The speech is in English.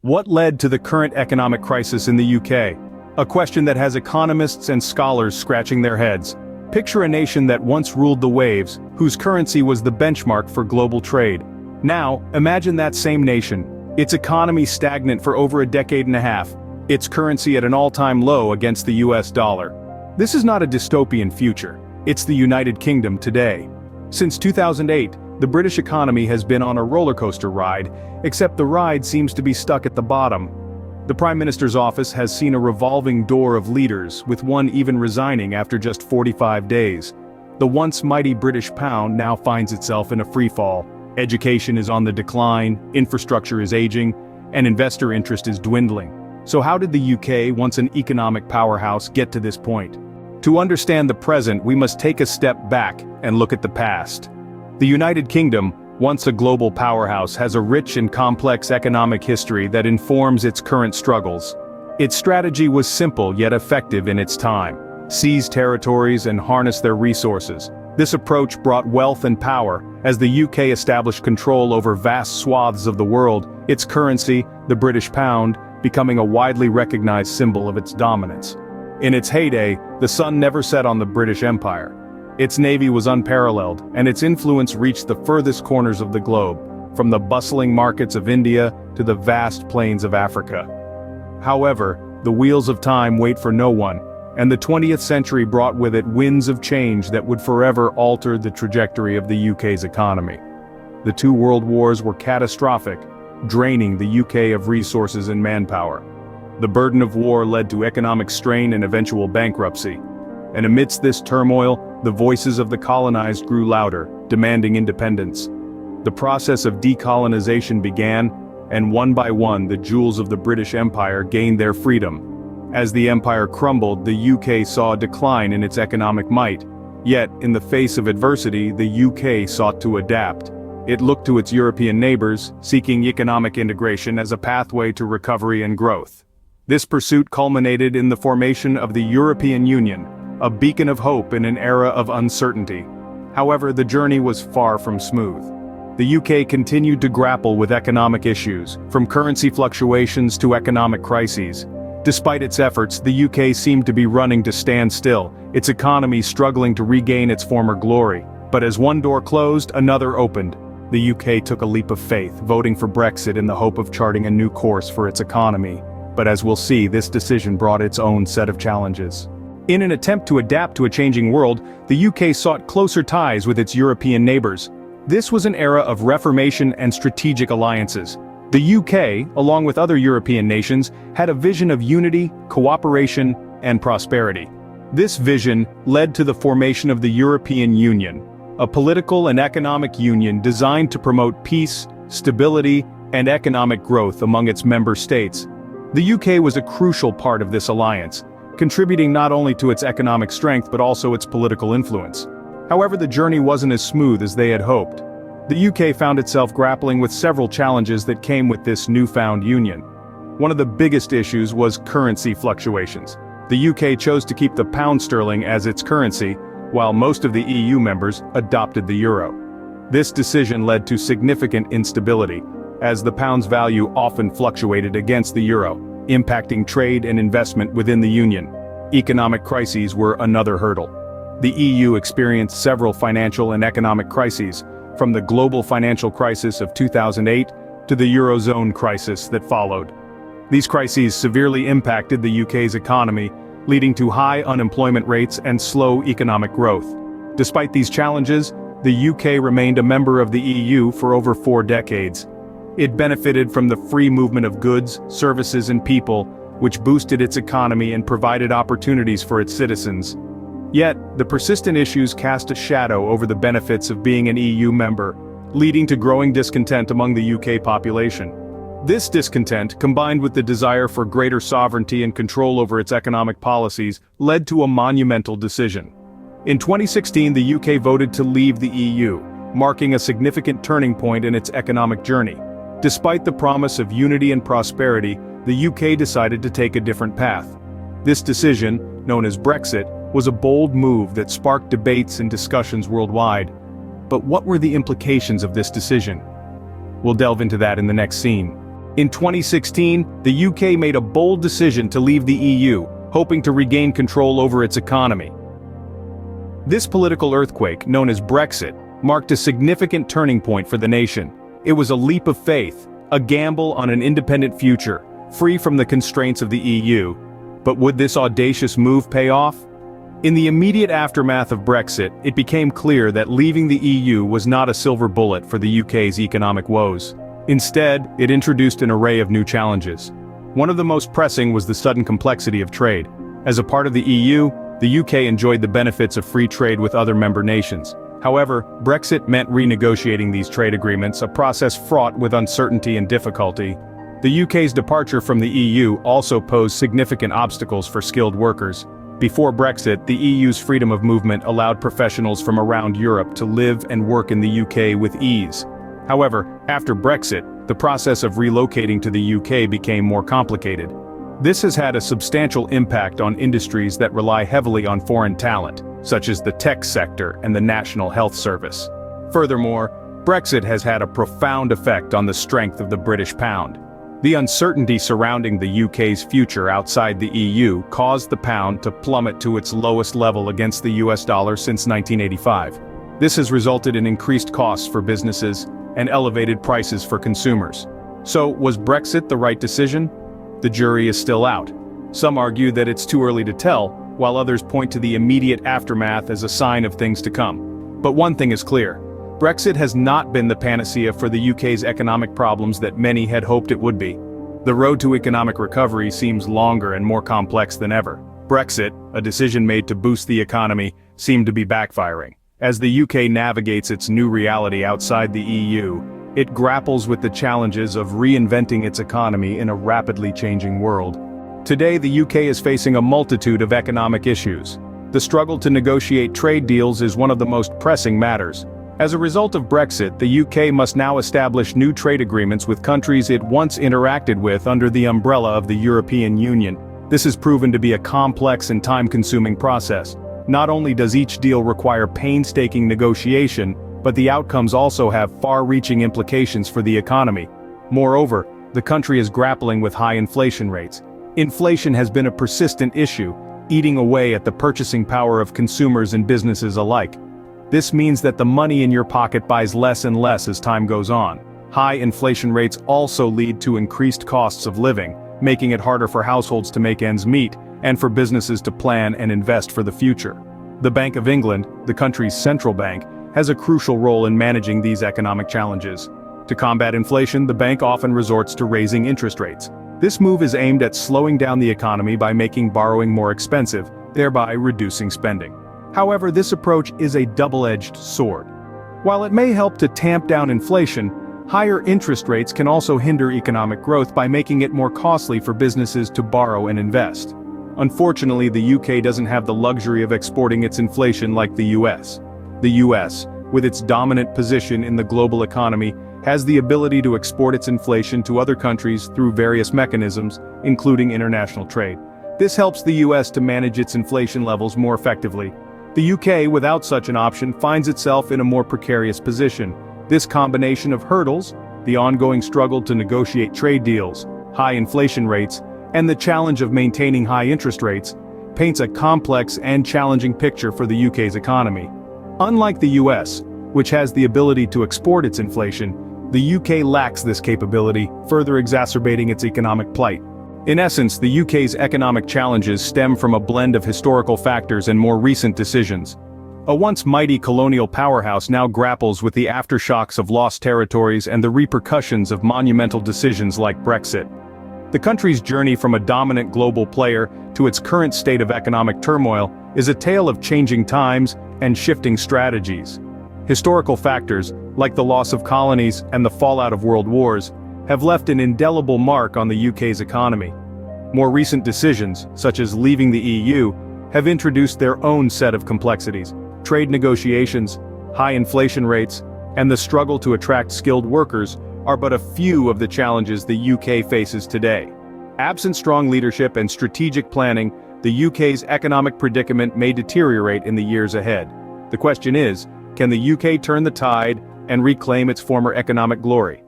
What led to the current economic crisis in the UK? A question that has economists and scholars scratching their heads. Picture a nation that once ruled the waves, whose currency was the benchmark for global trade. Now, imagine that same nation. Its economy stagnant for over a decade and a half. Its currency at an all-time low against the US dollar. This is not a dystopian future. It's the United Kingdom today. Since 2008, the British economy has been on a roller coaster ride, except the ride seems to be stuck at the bottom. The Prime Minister's office has seen a revolving door of leaders, with one even resigning after just 45 days. The once mighty British pound now finds itself in a freefall. Education is on the decline, infrastructure is aging, and investor interest is dwindling. So how did the UK, once an economic powerhouse, get to this point? To understand the present, we must take a step back and look at the past. The United Kingdom, once a global powerhouse, has a rich and complex economic history that informs its current struggles. Its strategy was simple yet effective in its time: seize territories and harness their resources. This approach brought wealth and power, as the UK established control over vast swaths of the world, its currency, the British pound, becoming a widely recognized symbol of its dominance. In its heyday, the sun never set on the British Empire. Its navy was unparalleled, and its influence reached the furthest corners of the globe, from the bustling markets of India to the vast plains of Africa. However, the wheels of time wait for no one, and the 20th century brought with it winds of change that would forever alter the trajectory of the UK's economy. The two world wars were catastrophic, draining the UK of resources and manpower. The burden of war led to economic strain and eventual bankruptcy. And amidst this turmoil, the voices of the colonized grew louder, demanding independence. The process of decolonization began, and one by one the jewels of the British Empire gained their freedom. As the empire crumbled, the UK saw a decline in its economic might. Yet, in the face of adversity, the UK sought to adapt. It looked to its European neighbors, seeking economic integration as a pathway to recovery and growth. This pursuit culminated in the formation of the European Union, a beacon of hope in an era of uncertainty. However, the journey was far from smooth. The UK continued to grapple with economic issues, from currency fluctuations to economic crises. Despite its efforts, the UK seemed to be running to stand still, its economy struggling to regain its former glory. But as one door closed, another opened. The UK took a leap of faith, voting for Brexit in the hope of charting a new course for its economy. But as we'll see, this decision brought its own set of challenges. In an attempt to adapt to a changing world, the UK sought closer ties with its European neighbors. This was an era of reformation and strategic alliances. The UK, along with other European nations, had a vision of unity, cooperation, and prosperity. This vision led to the formation of the European Union, a political and economic union designed to promote peace, stability, and economic growth among its member states. The UK was a crucial part of this alliance, contributing not only to its economic strength but also its political influence. However, the journey wasn't as smooth as they had hoped. The UK found itself grappling with several challenges that came with this newfound union. One of the biggest issues was currency fluctuations. The UK chose to keep the pound sterling as its currency, while most of the EU members adopted the euro. This decision led to significant instability, as the pound's value often fluctuated against the euro, impacting trade and investment within the Union. Economic crises were another hurdle. The EU experienced several financial and economic crises, from the global financial crisis of 2008 to the Eurozone crisis that followed. These crises severely impacted the UK's economy, leading to high unemployment rates and slow economic growth. Despite these challenges, the UK remained a member of the EU for over 4 decades. It benefited from the free movement of goods, services, and people, which boosted its economy and provided opportunities for its citizens. Yet, the persistent issues cast a shadow over the benefits of being an EU member, leading to growing discontent among the UK population. This discontent, combined with the desire for greater sovereignty and control over its economic policies, led to a monumental decision. In 2016, the UK voted to leave the EU, marking a significant turning point in its economic journey. Despite the promise of unity and prosperity, the UK decided to take a different path. This decision, known as Brexit, was a bold move that sparked debates and discussions worldwide. But what were the implications of this decision? We'll delve into that in the next scene. In 2016, the UK made a bold decision to leave the EU, hoping to regain control over its economy. This political earthquake, known as Brexit, marked a significant turning point for the nation. It was a leap of faith, a gamble on an independent future, free from the constraints of the EU. But would this audacious move pay off? In the immediate aftermath of Brexit, it became clear that leaving the EU was not a silver bullet for the UK's economic woes. Instead, it introduced an array of new challenges. One of the most pressing was the sudden complexity of trade. As a part of the EU, the UK enjoyed the benefits of free trade with other member nations. However, Brexit meant renegotiating these trade agreements, a process fraught with uncertainty and difficulty. The UK's departure from the EU also posed significant obstacles for skilled workers. Before Brexit, the EU's freedom of movement allowed professionals from around Europe to live and work in the UK with ease. However, after Brexit, the process of relocating to the UK became more complicated. This has had a substantial impact on industries that rely heavily on foreign talent, such as the tech sector and the National Health Service. Furthermore, Brexit has had a profound effect on the strength of the British pound. The uncertainty surrounding the UK's future outside the EU caused the pound to plummet to its lowest level against the US dollar since 1985. This has resulted in increased costs for businesses and elevated prices for consumers. So, was Brexit the right decision? The jury is still out. Some argue that it's too early to tell, while others point to the immediate aftermath as a sign of things to come. But one thing is clear. Brexit has not been the panacea for the UK's economic problems that many had hoped it would be. The road to economic recovery seems longer and more complex than ever. Brexit, a decision made to boost the economy, seemed to be backfiring. As the UK navigates its new reality outside the EU, it grapples with the challenges of reinventing its economy in a rapidly changing world. Today, the UK is facing a multitude of economic issues. The struggle to negotiate trade deals is one of the most pressing matters. As a result of Brexit, the UK must now establish new trade agreements with countries it once interacted with under the umbrella of the European Union. This has proven to be a complex and time-consuming process. Not only does each deal require painstaking negotiation, but the outcomes also have far-reaching implications for the economy. Moreover, the country is grappling with high inflation rates. Inflation has been a persistent issue, eating away at the purchasing power of consumers and businesses alike. This means that the money in your pocket buys less and less as time goes on. High inflation rates also lead to increased costs of living, making it harder for households to make ends meet, and for businesses to plan and invest for the future. The Bank of England, the country's central bank, has a crucial role in managing these economic challenges. To combat inflation, the bank often resorts to raising interest rates. This move is aimed at slowing down the economy by making borrowing more expensive, thereby reducing spending. However, this approach is a double-edged sword. While it may help to tamp down inflation, higher interest rates can also hinder economic growth by making it more costly for businesses to borrow and invest. Unfortunately, the UK doesn't have the luxury of exporting its inflation like the US. The US, with its dominant position in the global economy, has the ability to export its inflation to other countries through various mechanisms, including international trade. This helps the US to manage its inflation levels more effectively. The UK, without such an option, finds itself in a more precarious position. This combination of hurdles, the ongoing struggle to negotiate trade deals, high inflation rates, and the challenge of maintaining high interest rates, paints a complex and challenging picture for the UK's economy. Unlike the US, which has the ability to export its inflation, the UK lacks this capability, further exacerbating its economic plight. In essence, the UK's economic challenges stem from a blend of historical factors and more recent decisions. A once mighty colonial powerhouse now grapples with the aftershocks of lost territories and the repercussions of monumental decisions like Brexit. The country's journey from a dominant global player to its current state of economic turmoil is a tale of changing times and shifting strategies. Historical factors, like the loss of colonies and the fallout of world wars, have left an indelible mark on the UK's economy. More recent decisions, such as leaving the EU, have introduced their own set of complexities. Trade negotiations, high inflation rates, and the struggle to attract skilled workers are but a few of the challenges the UK faces today. Absent strong leadership and strategic planning, the UK's economic predicament may deteriorate in the years ahead. The question is, can the UK turn the tide and reclaim its former economic glory?